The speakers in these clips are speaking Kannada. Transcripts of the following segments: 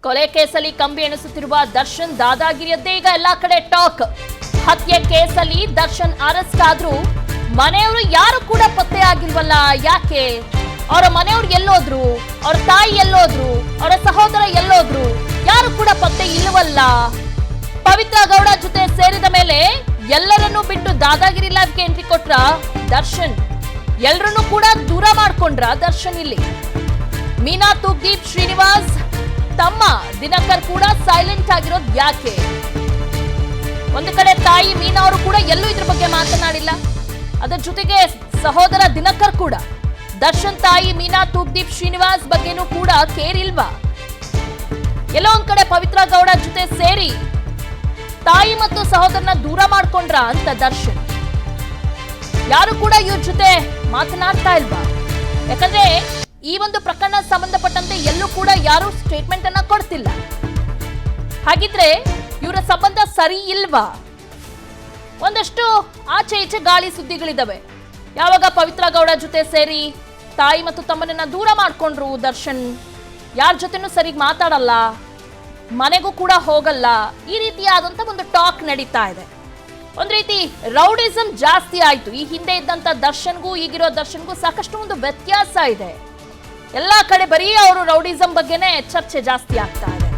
ಕೊಲೆ ಕೇಸಲ್ಲಿ ಕಂಬಿ ಎಣಿಸುತ್ತಿರುವ ದರ್ಶನ್ ದಾದಾಗಿರಿಯದ್ದೇ ಈಗ ಎಲ್ಲಾ ಕಡೆ ಟಾಕ್. ಹತ್ಯೆ ಕೇಸಲ್ಲಿ ದರ್ಶನ್ ಅರೆಸ್ಟ್ ಆದ್ರೂ ಮನೆಯವರು ಯಾರು ಕೂಡ ಪತ್ತೆ ಆಗಿಲ್ವಲ್ಲ. ಯಾಕೆ? ಅವರ ಮನೆಯವರು ಎಲ್ಲೋದ್ರು? ಅವರ ತಾಯಿ ಎಲ್ಲೋದ್ರು? ಅವರ ಸಹೋದರ ಎಲ್ಲೋದ್ರು? ಯಾರು ಕೂಡ ಪತ್ತೆ ಇಲ್ಲವಲ್ಲ. ಪವಿತ್ರ ಗೌಡ ಜೊತೆ ಸೇರಿದ ಮೇಲೆ ಎಲ್ಲರನ್ನೂ ಬಿಟ್ಟು ದಾದಾಗಿರಿ ಲ್ಯಾಬ್ಗೆ ಎಂಟ್ರಿ ಕೊಟ್ರ ದರ್ಶನ್. ಎಲ್ಲರನ್ನೂ ಕೂಡ ದೂರ ಮಾಡ್ಕೊಂಡ್ರ ದರ್ಶನ್. ಇಲ್ಲಿ ಮೀನಾ, ತೂಗ್ದೀಪ್, ಶ್ರೀನಿವಾಸ್, ತಮ್ಮ ದಿನಕರ್ ಕೂಡ ಸೈಲೆಂಟ್ ಆಗಿರೋದು ಯಾಕೆ? ಒಂದು ಕಡೆ ತಾಯಿ ಮೀನಾ ಅವರು ಕೂಡ ಎಲ್ಲೂ ಇದ್ರ ಬಗ್ಗೆ ಮಾತನಾಡಿಲ್ಲ. ಅದರ ಜೊತೆಗೆ ಸಹೋದರ ದಿನಕರ್ ಕೂಡ ದರ್ಶನ್ ತಾಯಿ ಮೀನಾ, ತೂಗ್ದೀಪ್, ಶ್ರೀನಿವಾಸ್ ಬಗ್ಗೆನೂ ಕೂಡ ಕೇರ್ ಇಲ್ವಾ? ಎಲ್ಲೋ ಒಂದ್ ಕಡೆ ಪವಿತ್ರ ಗೌಡ ಜೊತೆ ಸೇರಿ ತಾಯಿ ಮತ್ತು ಸಹೋದರನ ದೂರ ಮಾಡ್ಕೊಂಡ್ರ ಅಂತ ದರ್ಶನ್. ಯಾರು ಕೂಡ ಇವ್ರ ಜೊತೆ ಮಾತನಾಡ್ತಾ ಇಲ್ವಾ? ಯಾಕಂದ್ರೆ ಈ ಒಂದು ಪ್ರಕರಣ ಸಂಬಂಧಪಟ್ಟಂತೆ ಎಲ್ಲೂ ಕೂಡ ಯಾರು ಸ್ಟೇಟ್ಮೆಂಟ್ ಅನ್ನ ಕೊಡ್ತಿಲ್ಲ. ಹಾಗಿದ್ರೆ ಇವರ ಸಂಬಂಧ ಸರಿ ಇಲ್ವಾ? ಒಂದಷ್ಟು ಆಚೆ ಈಚೆ ಗಾಳಿ ಸುದ್ದಿಗಳಿದಾವೆ. ಯಾವಾಗ ಪವಿತ್ರ ಗೌಡ ಜೊತೆ ಸೇರಿ ತಾಯಿ ಮತ್ತು ತಮ್ಮನನ್ನ ದೂರ ಮಾಡ್ಕೊಂಡ್ರು ದರ್ಶನ್, ಯಾರ ಜೊತೆನೂ ಸರಿಗ್ ಮಾತಾಡಲ್ಲ, ಮನೆಗೂ ಕೂಡ ಹೋಗಲ್ಲ, ಈ ರೀತಿಯಾದಂತ ಒಂದು ಟಾಕ್ ನಡೀತಾ ಇದೆ. ಒಂದ್ ರೀತಿ ರೌಡಿಸಂ ಜಾಸ್ತಿ ಆಯ್ತು. ಈ ಹಿಂದೆ ಇದ್ದಂತ ದರ್ಶನ್ಗೂ ಈಗಿರೋ ದರ್ಶನ್ಗೂ ಸಾಕಷ್ಟು ಒಂದು ವ್ಯತ್ಯಾಸ ಇದೆ. ಎಲ್ಲಾ ಕಡೆ ಬರೀ ಅವರು ರೌಡಿಸಂ ಬಗ್ಗೆನೇ ಚರ್ಚೆ ಜಾಸ್ತಿ ಆಗ್ತಾ ಇದೆ.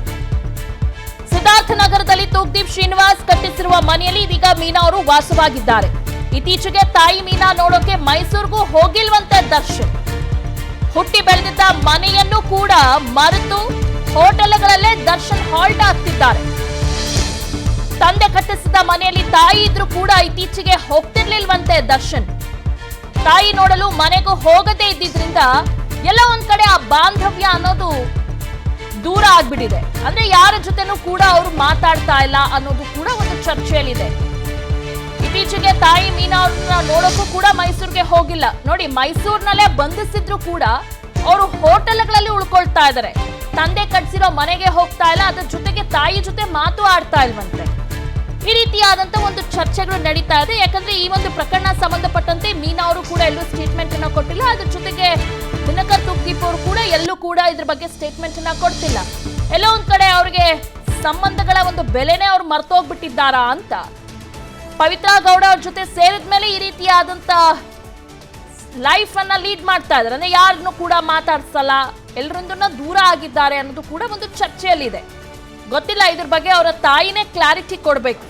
ಸಿದ್ಧಾರ್ಥ ನಗರದಲ್ಲಿ ತೂಗ್ದೀಪ್ ಶ್ರೀನಿವಾಸ್ ಕಟ್ಟಿಸಿರುವ ಮನೆಯಲ್ಲಿ ಇದೀಗ ಮೀನಾ ಅವರು ವಾಸವಾಗಿದ್ದಾರೆ. ಇತ್ತೀಚೆಗೆ ತಾಯಿ ಮೀನಾ ನೋಡೋಕೆ ಮೈಸೂರಿಗೂ ಹೋಗಿಲ್ವಂತೆ ದರ್ಶನ್. ಹುಟ್ಟಿ ಬೆಳೆದಿದ್ದ ಮನೆಯನ್ನು ಕೂಡ ಮರೆತು ಹೋಟೆಲ್ಗಳಲ್ಲೇ ದರ್ಶನ್ ಹಾಲ್ಟ್ ಆಗ್ತಿದ್ದಾರೆ. ತಂದೆ ಕಟ್ಟಿಸಿದ ಮನೆಯಲ್ಲಿ ತಾಯಿ ಇದ್ರೂ ಕೂಡ ಇತ್ತೀಚೆಗೆ ಹೋಗ್ತಿರ್ಲಿಲ್ವಂತೆ ದರ್ಶನ್. ತಾಯಿ ನೋಡಲು ಮನೆಗೂ ಹೋಗದೇ ಇದ್ದಿದ್ರಿಂದ ಎಲ್ಲ ಒಂದ್ ಕಡೆ ಆ ಬಾಂಧವ್ಯ ಅನ್ನೋದು ದೂರ ಆಗ್ಬಿಟ್ಟಿದೆ. ಅಂದ್ರೆ ಯಾರ ಜೊತೆನೂ ಕೂಡ ಅವರು ಮಾತಾಡ್ತಾ ಇಲ್ಲ ಅನ್ನೋದು ಕೂಡ ಒಂದು ಚರ್ಚೆಯಲ್ಲಿದೆ. ಇತ್ತೀಚೆಗೆ ತಾಯಿ ಮೀನಾ ಅವ್ರನ್ನ ನೋಡೋಕ್ಕೂ ಕೂಡ ಮೈಸೂರಿಗೆ ಹೋಗಿಲ್ಲ. ನೋಡಿ, ಮೈಸೂರಿನಲ್ಲೇ ಬಂಧಿಸಿದ್ರು ಕೂಡ ಅವರು ಹೋಟೆಲ್ಗಳಲ್ಲಿ ಉಳ್ಕೊಳ್ತಾ ಇದ್ದಾರೆ. ತಂದೆ ಕಟ್ಸಿರೋ ಮನೆಗೆ ಹೋಗ್ತಾ ಇಲ್ಲ, ಅದ್ರ ಜೊತೆಗೆ ತಾಯಿ ಜೊತೆ ಮಾತು ಆಡ್ತಾ ಇಲ್ವಂತೆ. ಈ ರೀತಿಯಾದಂತ ಒಂದು ಚರ್ಚೆಗಳು ನಡೀತಾ ಇದೆ. ಯಾಕಂದ್ರೆ ಈ ಒಂದು ಪ್ರಕರಣ ಸಂಬಂಧಪಟ್ಟಂತೆ ಮೀನಾ ಅವರು ಕೂಡ ಎಲ್ಲೂ ಸ್ಟೇಟ್ಮೆಂಟ್ ಅನ್ನ ಕೊಟ್ಟಿಲ್ಲ. ಅದ್ರ ಜೊತೆಗೆ ದಿನಕರ್, ತೂಗ್ದೀಪ್ ಅವರು ಕೂಡ ಎಲ್ಲೂ ಕೂಡ ಇದ್ರ ಬಗ್ಗೆ ಸ್ಟೇಟ್ಮೆಂಟ್ ಅನ್ನ ಕೊಡ್ತಿಲ್ಲ. ಎಲ್ಲೋ ಒಂದ್ ಕಡೆ ಅವ್ರಿಗೆ ಸಂಬಂಧಗಳ ಒಂದು ಬೆಲೆನೇ ಅವ್ರು ಮರ್ತೋಗ್ಬಿಟ್ಟಿದ್ದಾರಾ ಅಂತ. ಪವಿತ್ರ ಗೌಡ ಅವ್ರ ಜೊತೆ ಸೇರಿದ್ಮೇಲೆ ಈ ರೀತಿಯಾದಂತ ಲೈಫ್ ಅನ್ನ ಲೀಡ್ ಮಾಡ್ತಾ ಇದ್ದಾರೆ. ಅಂದ್ರೆ ಯಾರನ್ನು ಕೂಡ ಮಾತಾಡ್ಸಲ್ಲ, ಎಲ್ಲರಿಂದ ದೂರ ಆಗಿದ್ದಾರೆ ಅನ್ನೋದು ಕೂಡ ಒಂದು ಚರ್ಚೆಯಲ್ಲಿದೆ. ಗೊತ್ತಿಲ್ಲ, ಇದ್ರ ಬಗ್ಗೆ ಅವರ ತಾಯಿನೇ ಕ್ಲಾರಿಟಿ ಕೊಡ್ಬೇಕು,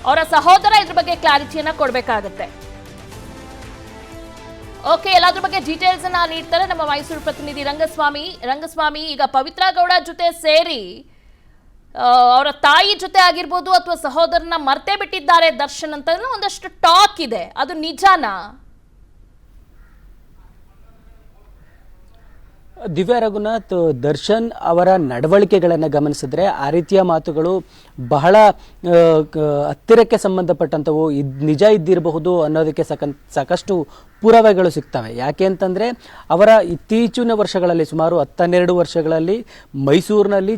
ಅವರ ಸಹೋದರ ಇದ್ರ ಬಗ್ಗೆ ಕ್ಲಾರಿಟಿಯನ್ನ ಕೊಡ್ಬೇಕಾಗತ್ತೆ. ಓಕೆ, ಎಲ್ಲಾದ್ರ ಬಗ್ಗೆ ಡೀಟೇಲ್ಸ್ ಅನ್ನ ನೀಡ್ತಾರೆ ನಮ್ಮ ಮೈಸೂರು ಪ್ರತಿನಿಧಿ ರಂಗಸ್ವಾಮಿ. ಈಗ ಪವಿತ್ರ ಗೌಡ ಜೊತೆ ಸೇರಿ ಅವರ ತಾಯಿ ಜೊತೆ ಆಗಿರ್ಬೋದು ಅಥವಾ ಸಹೋದರನ ಮರ್ತೇ ಬಿಟ್ಟಿದ್ದಾರೆ ದರ್ಶನ್ ಅಂತ ಒಂದಷ್ಟು ಟಾಕ್ ಇದೆ. ಅದು ನಿಜಾನಾ? ದಿವ್ಯಾ ರಘುನಾಥ್, ದರ್ಶನ್ ಅವರ ನಡವಳಿಕೆಗಳನ್ನು ಗಮನಿಸಿದ್ರೆ ಆ ರೀತಿಯ ಮಾತುಗಳು ಬಹಳ ಹತ್ತಿರಕ್ಕೆ ಸಂಬಂಧಪಟ್ಟಂಥವು ನಿಜ ಇದ್ದಿರಬಹುದು ಅನ್ನೋದಕ್ಕೆ ಸಾಕಷ್ಟು ಪುರಾವೆಗಳು ಸಿಗ್ತವೆ. ಯಾಕೆ ಅಂತಂದರೆ ಅವರ ಇತ್ತೀಚಿನ ವರ್ಷಗಳಲ್ಲಿ ಸುಮಾರು 12 ವರ್ಷಗಳಲ್ಲಿ ಮೈಸೂರಿನಲ್ಲಿ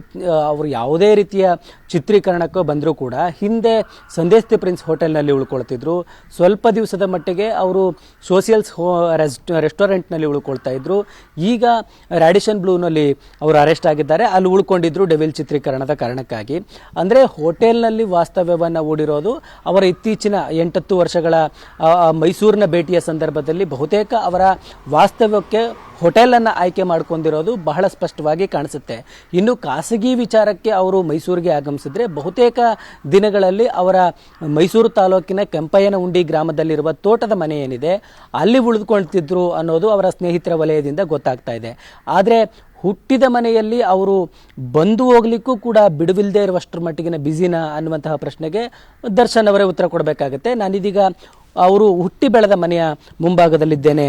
ಅವರು ಯಾವುದೇ ರೀತಿಯ ಚಿತ್ರೀಕರಣಕ್ಕೂ ಬಂದರೂ ಕೂಡ ಹಿಂದೆ ಸಂದೇಶ್ ದಿ ಪ್ರಿನ್ಸ್ ಹೋಟೆಲ್ನಲ್ಲಿ ಉಳ್ಕೊಳ್ತಿದ್ರು. ಸ್ವಲ್ಪ ದಿವಸದ ಮಟ್ಟಿಗೆ ಅವರು ಸೋಷಿಯಲ್ಸ್ ರೆಸ್ಟೋರೆಂಟ್ನಲ್ಲಿ ಉಳ್ಕೊಳ್ತಾ ಇದ್ರು. ಈಗ ರ್ಯಾಡಿಷನ್ ಬ್ಲೂನಲ್ಲಿ ಅವರು ಅರೆಸ್ಟ್ ಆಗಿದ್ದಾರೆ. ಅಲ್ಲಿ ಉಳ್ಕೊಂಡಿದ್ರು ಡೆವಿಲ್ ಚಿತ್ರೀಕರಣದ ಕಾರಣಕ್ಕಾಗಿ. ಅಂದರೆ ಹೋಟೆಲ್ನಲ್ಲಿ ವಾಸ್ತವ್ಯವನ್ನು ಹೂಡಿರೋದು ಅವರ ಇತ್ತೀಚಿನ 8-10 ವರ್ಷಗಳ ಮೈಸೂರಿನ ಭೇಟಿಯ ಸಂದರ್ಭದಲ್ಲಿ ಬಹುತೇಕ ಅವರ ವಾಸ್ತವ್ಯಕ್ಕೆ ಹೋಟೆಲನ್ನು ಆಯ್ಕೆ ಮಾಡ್ಕೊಂಡಿರೋದು ಬಹಳ ಸ್ಪಷ್ಟವಾಗಿ ಕಾಣಿಸುತ್ತೆ. ಇನ್ನು ಖಾಸಗಿ ವಿಚಾರಕ್ಕೆ ಅವರು ಮೈಸೂರಿಗೆ ಆಗಮಿಸಿದ್ರೆ ಬಹುತೇಕ ದಿನಗಳಲ್ಲಿ ಅವರ ಮೈಸೂರು ತಾಲೂಕಿನ ಕೆಂಪಯ್ಯನಹುಂಡಿ ಗ್ರಾಮದಲ್ಲಿರುವ ತೋಟದ ಮನೆ ಏನಿದೆ ಅಲ್ಲಿ ಉಳಿದುಕೊಳ್ತಿದ್ರು ಅನ್ನೋದು ಅವರ ಸ್ನೇಹಿತರ ವಲಯದಿಂದ ಗೊತ್ತಾಗ್ತಾ ಇದೆ. ಆದರೆ ಹುಟ್ಟಿದ ಮನೆಯಲ್ಲಿ ಅವರು ಬಂದು ಹೋಗ್ಲಿಕ್ಕೂ ಕೂಡ ಬಿಡುವಿಲ್ಲದೆ ಇರುವಷ್ಟರ ಮಟ್ಟಿಗಿನ ಬ್ಯುಸಿನಾ ಅನ್ನುವಂತಹ ಪ್ರಶ್ನೆಗೆ ದರ್ಶನ್ ಅವರೇ ಉತ್ತರ ಕೊಡಬೇಕಾಗತ್ತೆ. ನಾನಿದೀಗ ಅವರು ಹುಟ್ಟಿ ಬೆಳೆದ ಮನೆಯ ಮುಂಭಾಗದಲ್ಲಿದ್ದೇನೆ.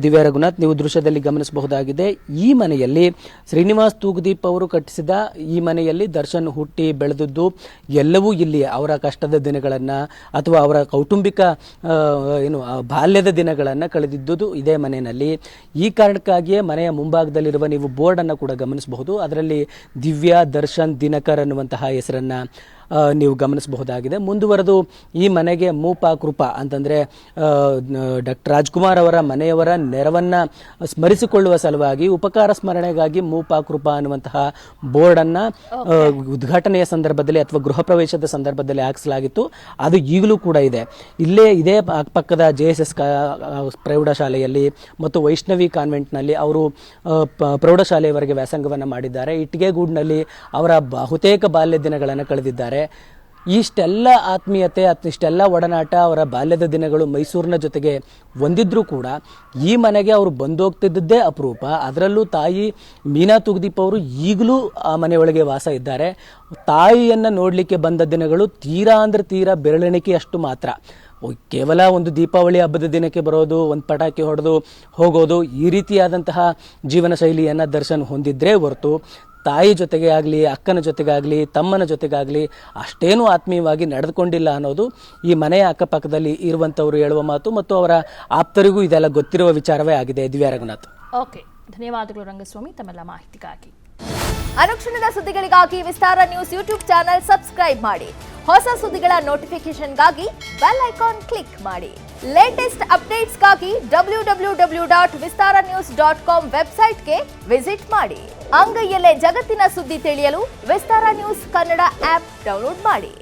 ದಿವ್ಯಾ ರಘುನಾಥ್, ನೀವು ದೃಶ್ಯದಲ್ಲಿ ಗಮನಿಸಬಹುದಾಗಿದೆ. ಈ ಮನೆಯಲ್ಲಿ ಶ್ರೀನಿವಾಸ್ ತೂಗ್ದೀಪ್ ಅವರು ಕಟ್ಟಿಸಿದ ಈ ಮನೆಯಲ್ಲಿ ದರ್ಶನ್ ಹುಟ್ಟಿ ಬೆಳೆದದ್ದು ಎಲ್ಲವೂ ಇಲ್ಲಿ ಅವರ ಕಷ್ಟದ ದಿನಗಳನ್ನು ಅಥವಾ ಅವರ ಕೌಟುಂಬಿಕ ಬಾಲ್ಯದ ದಿನಗಳನ್ನು ಕಳೆದಿದ್ದುದು ಇದೇ ಮನೆಯಲ್ಲಿ. ಈ ಕಾರಣಕ್ಕಾಗಿಯೇ ಮನೆಯ ಮುಂಭಾಗದಲ್ಲಿರುವ ನೀವು ಬೋರ್ಡನ್ನು ಕೂಡ ಗಮನಿಸಬಹುದು. ಅದರಲ್ಲಿ ದಿವ್ಯಾ, ದರ್ಶನ್, ದಿನಕರ್ ಅನ್ನುವಂತಹ ಹೆಸರನ್ನು ನೀವು ಗಮನಿಸಬಹುದಾಗಿದೆ. ಮುಂದುವರೆದು ಈ ಮನೆಗೆ ಮೂಪಾ ಕೃಪಾ ಅಂತಂದರೆ ಡಾಕ್ಟರ್ ರಾಜ್ಕುಮಾರ್ ಅವರ ಮನೆಯವರ ನೆರವನ್ನು ಸ್ಮರಿಸಿಕೊಳ್ಳುವ ಸಲುವಾಗಿ ಉಪಕಾರ ಸ್ಮರಣೆಗಾಗಿ ಮೂಪಾ ಕೃಪಾ ಅನ್ನುವಂತಹ ಬೋರ್ಡನ್ನು ಉದ್ಘಾಟನೆಯ ಸಂದರ್ಭದಲ್ಲಿ ಅಥವಾ ಗೃಹ ಪ್ರವೇಶದ ಸಂದರ್ಭದಲ್ಲಿ ಹಾಕಿಸಲಾಗಿತ್ತು. ಅದು ಈಗಲೂ ಕೂಡ ಇದೆ. ಇದೇ ಪಕ್ಕದ JSS ಪ್ರೌಢಶಾಲೆಯಲ್ಲಿ ಮತ್ತು ವೈಷ್ಣವಿ ಕಾನ್ವೆಂಟ್ನಲ್ಲಿ ಅವರು ಪ್ರೌಢಶಾಲೆಯವರೆಗೆ ವ್ಯಾಸಂಗವನ್ನು ಮಾಡಿದ್ದಾರೆ. ಇಟ್ಟಿಗೆಗೂಡಿನಲ್ಲಿ ಅವರ ಬಹುತೇಕ ಬಾಲ್ಯ ದಿನಗಳನ್ನು ಕಳೆದಿದ್ದಾರೆ. ಇಷ್ಟೆಲ್ಲ ಆತ್ಮೀಯತೆ ಇಷ್ಟೆಲ್ಲ ಒಡನಾಟ ಅವರ ಬಾಲ್ಯದ ದಿನಗಳು ಮೈಸೂರಿನ ಜೊತೆಗೆ ಹೊಂದಿದ್ರೂ ಕೂಡ ಈ ಮನೆಗೆ ಅವರು ಬಂದೋಗ್ತಿದ್ದೇ ಅಪರೂಪ. ಅದರಲ್ಲೂ ತಾಯಿ ಮೀನಾ ತುಗದೀಪ್ ಅವರು ಈಗಲೂ ಆ ಮನೆಯೊಳಗೆ ವಾಸ ಇದ್ದಾರೆ. ತಾಯಿಯನ್ನು ನೋಡಲಿಕ್ಕೆ ಬಂದ ದಿನಗಳು ತೀರಾ ಅಂದರೆ ತೀರಾ ಬೆರಳೆಣಿಕೆಯಷ್ಟು ಮಾತ್ರ. ಕೇವಲ ಒಂದು ದೀಪಾವಳಿ ಹಬ್ಬದ ದಿನಕ್ಕೆ ಬರೋದು, ಒಂದು ಪಟಾಕಿ ಹೊಡೆದು ಹೋಗೋದು, ಈ ರೀತಿಯಾದಂತಹ ಜೀವನ ಶೈಲಿಯನ್ನು ದರ್ಶನ್ ಹೊಂದಿದ್ರೇ ಹೊರತು ತಾಯಿ ಜೊತೆಗೆ ಆಗಲಿ, ಅಕ್ಕನ ಜೊತೆಗಾಗಲಿ, ತಮ್ಮನ ಜೊತೆಗಾಗಲಿ ಅಷ್ಟೇನೂ ಆತ್ಮೀಯವಾಗಿ ನಡೆದುಕೊಂಡಿಲ್ಲ ಅನ್ನೋದು ಈ ಮನೆಯ ಅಕ್ಕಪಕ್ಕದಲ್ಲಿ ಇರುವಂಥವ್ರು ಹೇಳುವ ಮಾತು ಮತ್ತು ಅವರ ಆಪ್ತರಿಗೂ ಇದೆಲ್ಲ ಗೊತ್ತಿರುವ ವಿಚಾರವೇ ಆಗಿದೆ. ದಿವ್ಯಾ ರಘುನಾಥ್. ಓಕೆ, ಧನ್ಯವಾದಗಳು ರಂಗಸ್ವಾಮಿ ತಮ್ಮೆಲ್ಲ ಮಾಹಿತಿಗಾಗಿ. ಅನುಕ್ಷಣದ ಸುದ್ದಿಗಳಿಗಾಗಿ ವಿಸ್ತಾರ ನ್ಯೂಸ್ ಯೂಟ್ಯೂಬ್ ಚಾನೆಲ್ ಸಬ್ಸ್ಕ್ರೈಬ್ ಮಾಡಿ. ಹೊಸ ಸುದ್ದಿಗಳ ನೋಟಿಫಿಕೇಶನ್ಗಾಗಿ ಬೆಲ್ ಐಕಾನ್ ಕ್ಲಿಕ್ ಮಾಡಿ. ಲೇಟೆಸ್ಟ್ ಅಪ್ಡೇಟ್ಸ್ಗಾಗಿ www.vistaranews.com ವೆಬ್ಸೈಟ್ಗೆ ವಿಸಿಟ್ ಮಾಡಿ. ಅಂಗೈಯಲ್ಲೇ ಜಗತ್ತಿನ ಸುದ್ದಿ ತಿಳಿಯಲು ವಿಸ್ತಾರ ನ್ಯೂಸ್ ಕನ್ನಡ ಆಪ್ ಡೌನ್ಲೋಡ್ ಮಾಡಿ.